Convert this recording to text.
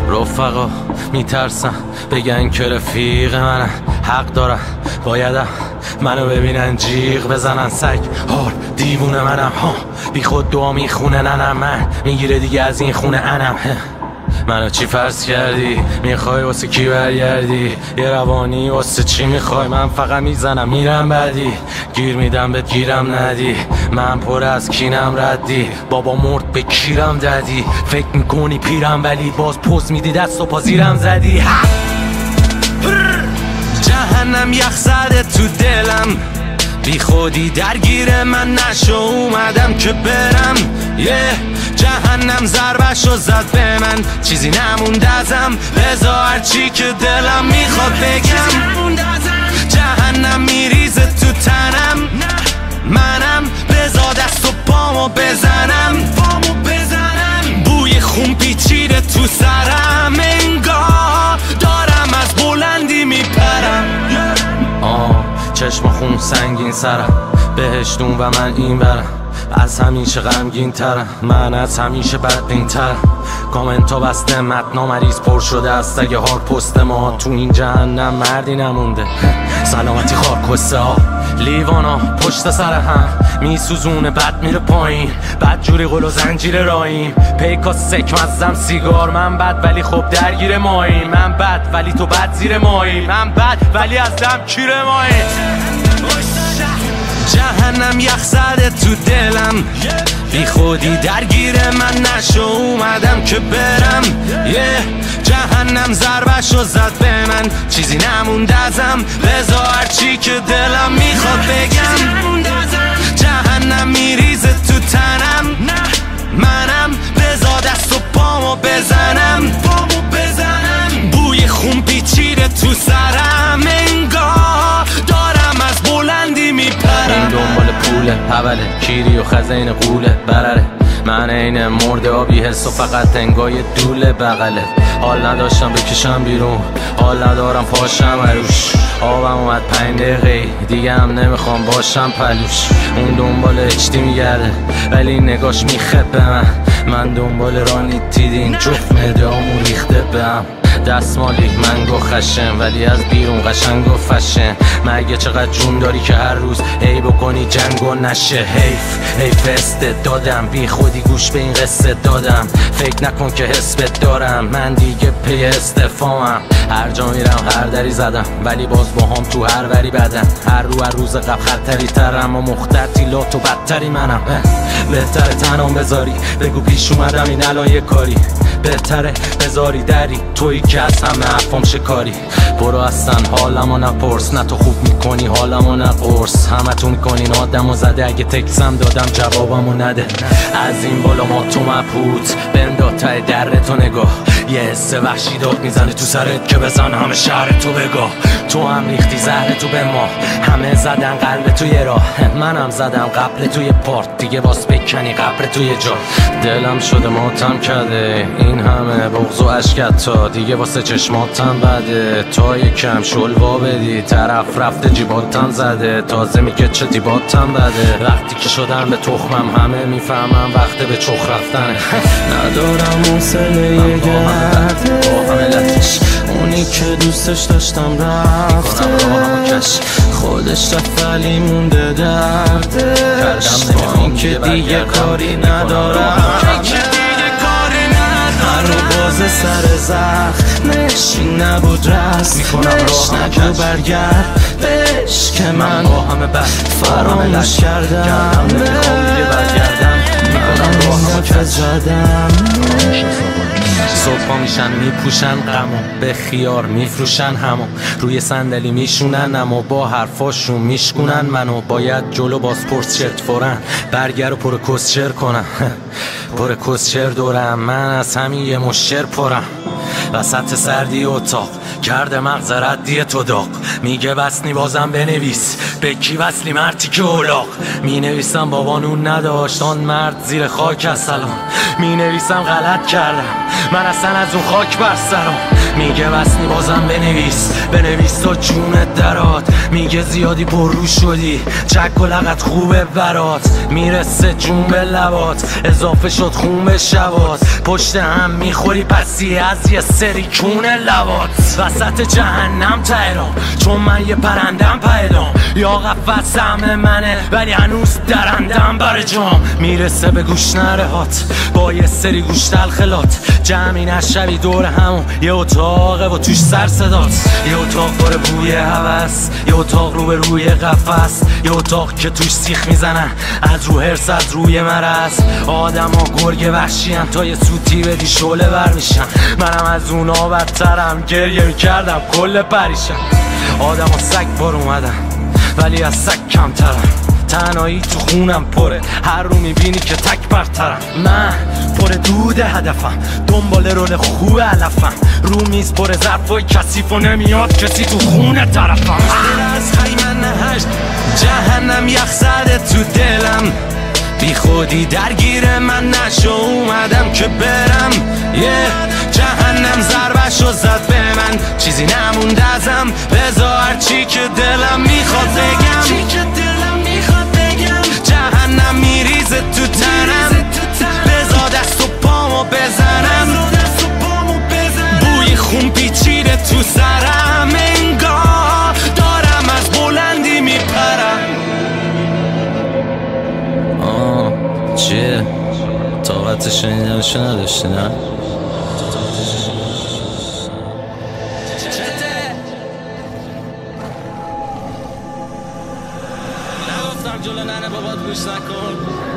رفقا میترسن بگن که رفیق منن، حق دارن بایدم منو ببینن جیغ بزنن. سگ هار دیوونه منم ها، بی خود دعا میخونه ننم، من میگیره دیگه از این خونه انم. منو چی فرض کردی؟ میخوای واسه کی برگردی؟ یه روانی واسه چی میخوای؟ من فقط میزنم میرم بعدی، گیر میدم بهت گیرم ندی، من پر از کینم ردی، بابا مرد به کیرم دادی، فکر میکنی پیرم ولی باز پوز میدی دست و پازیرم زدی. جهنم یخ زده تو دلم، بی خودی درگیر من نشو، اومدم که برم. جهنم ضربشو زد به من، چیزی نمونده ازم، لذا هرچی که دلم میخواد بگم. جهنم میریزه تو تنم، منم بزا دست و پامو بزنم، بوی خون پیچیده تو سرم، انگار دارم از بلندی میپرم. چشم خون سنگین سرم، بهشتون و من این برم، از همیشه غمگین ترم، من از همیشه بدبین ترم. کامنتا بسته متنا مریض پر شده است، اگه هار پست ما تو این جهنم مردی نمونده. سلامتی خارکسته ها لیوانا پشت سر هم میسوزونه، بد میره پایین، بد جوری قل و زنجیر رایم، پیکا سک مزم سیگار. من بد ولی خب درگیر ماییم، من بد ولی تو بد زیر ماییم، من بد ولی از دم کیر ماییم. جهنم یخ زده تو دلم، بی خودی درگیر من نشو، اومدم که برم. جهنم ضربشو زد به من، چیزی نمونده ازم، لذا هرچی که دلم میخواد بگم. جهنم میریزه تو تنم، منم بزا دست و پامو بزنم، بوی خون پیچیده تو سرم، انگار دارم از بلندی میپرم. این دنبال پوله حوله کیری و خزین قوله برره، من این مرده آبی حس و فقط انگای دوله بغله. حال نداشتم بکشم بیرون، حال ندارم پاشم عروش، آبم اومد 5 دقیقه دیگه هم نمیخوام باشم پلوش. اون دنبال اچتی میگرده ولی نگاش میخه به من دنبال رانی تیدین جفت مدامو ریخته بهم. دستمالی منگو خشن ولی از بیرون قشنگ و فشن، مگه چقدر جون داری که هر روز ای بکنی جنگ و نشه. حیف استعدادم، بی خودی گوش به این قصه دادم، فکر نکن که حسبت دارم، من دیگه پی استفامم. هر جا میرم هر دری زدم ولی باز با هم تو هر وری بدم، هر روز قبل خطری ترم و مخترتی لات و بدتری منم. بهتره تنام بذاری بگو پیش اومدم این الان یه کاری، بهتره بذاری دری تویی که از همه حرفام شکاری. برو اصلا حالمو نپرس، نه تو خوب میکنی حالمو نقرس، همه تو میکنین آدمو زده، اگه تکسم دادم جوابمو نده. از این بالا ما تو مبهوت بندا ته در تو نگاه، یه حس وحشی داد میزنه تو سرت که بزن همه شهر تو بگاه. تو هم ریختی زهر تو به ما، همه زدن قلب توی راه، منم زدم قبل توی پارت، دیگه باس بکنی قبر توی جا. دلم شده ماتم کرده این همه بغض و عشقت، تا دیگه واسه چشماتم بده، تا یکم شلوا بدی طرف رفته جیباتم زده، تازه میگه چه دیباتم بده. وقتی که شدن به تخمم همه میفهمم وقت به چخ رفتنه. ندارم حوصله یه گرده، اونی که دوستش داشتم رفته، خودش رفت ولی مونده دردش، با این که دیگه کاری ندارم، هنو باز سر زخمش این نبود رسمش، نگو برگرد بهش که من با همه فراموش کردم، میکنم نفس زدم. صبح میشن میپوشن غمو، به خیار میفروشن همو، روی صندلی میشونن اما با حرفاشون میشکونن منو. باید جلو بازپرس شرط فورن برگر و پر کسچر کنم، پر کسچر دورم، من از همین یه مشر پرم. وسط سردی اتاق کرده مغز ردی تو داغ، میگه بسنی بازم بنویس، به کی وصلی مرتی که اولاق. می نویسم بابا نون نداشت آن مرد زیر خاک از سلام، می نویسم غلط کردم من اصلا از اون خاک بر سرم، میگه بسنی بازم بنویس تا جونت درات. میگه زیادی پررو شدی چک و لغت خوبه برات. میرسه جون به لبات اضافه شد خون به شبات. پشت هم میخوری پسی از یه سری کونه لبات. وسط جهنم تهران چون من یه پرندم پیدام. یا قفص همه منه ولی هنوز درندم بر جام. میرسه به گوش نرهات با یه سری گوش تلخلات. جمعی نشوی دور همون یه اتاقه و توش سر صدات. یه اتاق باره بوی هوس، یه اتاق رو به روی قفس، یه اتاق که توش سیخ میزنن از رو هرس از روی مرض. آدم ها گرگ وحشی تا یه سوتی بدی شعله بر میشن. منم از اونا بدترم گریه میکردم کل پریشم. آدم ها سگ بار اومدن ولی از سگ کمترم. تنهایی تو خونم پره هر رو میبینی که تک برترم. من پر دود هدفم دنبال رول خوب علفم. رو میز پر ظرفای کثیف و نمیاد کسی تو خونه طرفم. از خیمن هشت جهنم یخ زده تو دلم. بی خودی درگیر من نشو اومدم که برم. جهنم ضربشو زد به من چیزی نمونده ازم. بذار هرچی که دلم میخواد بگم. جهنم میریزه تو تنم. بذار دست و پامو بزنم. بوی خون پیچیده تو سرم. انگار دارم از بلندی میپرم. چیه؟ طاقت شنیدنشو نداشتی نه؟ نگفتم جلو ننه بابات گوش نکن.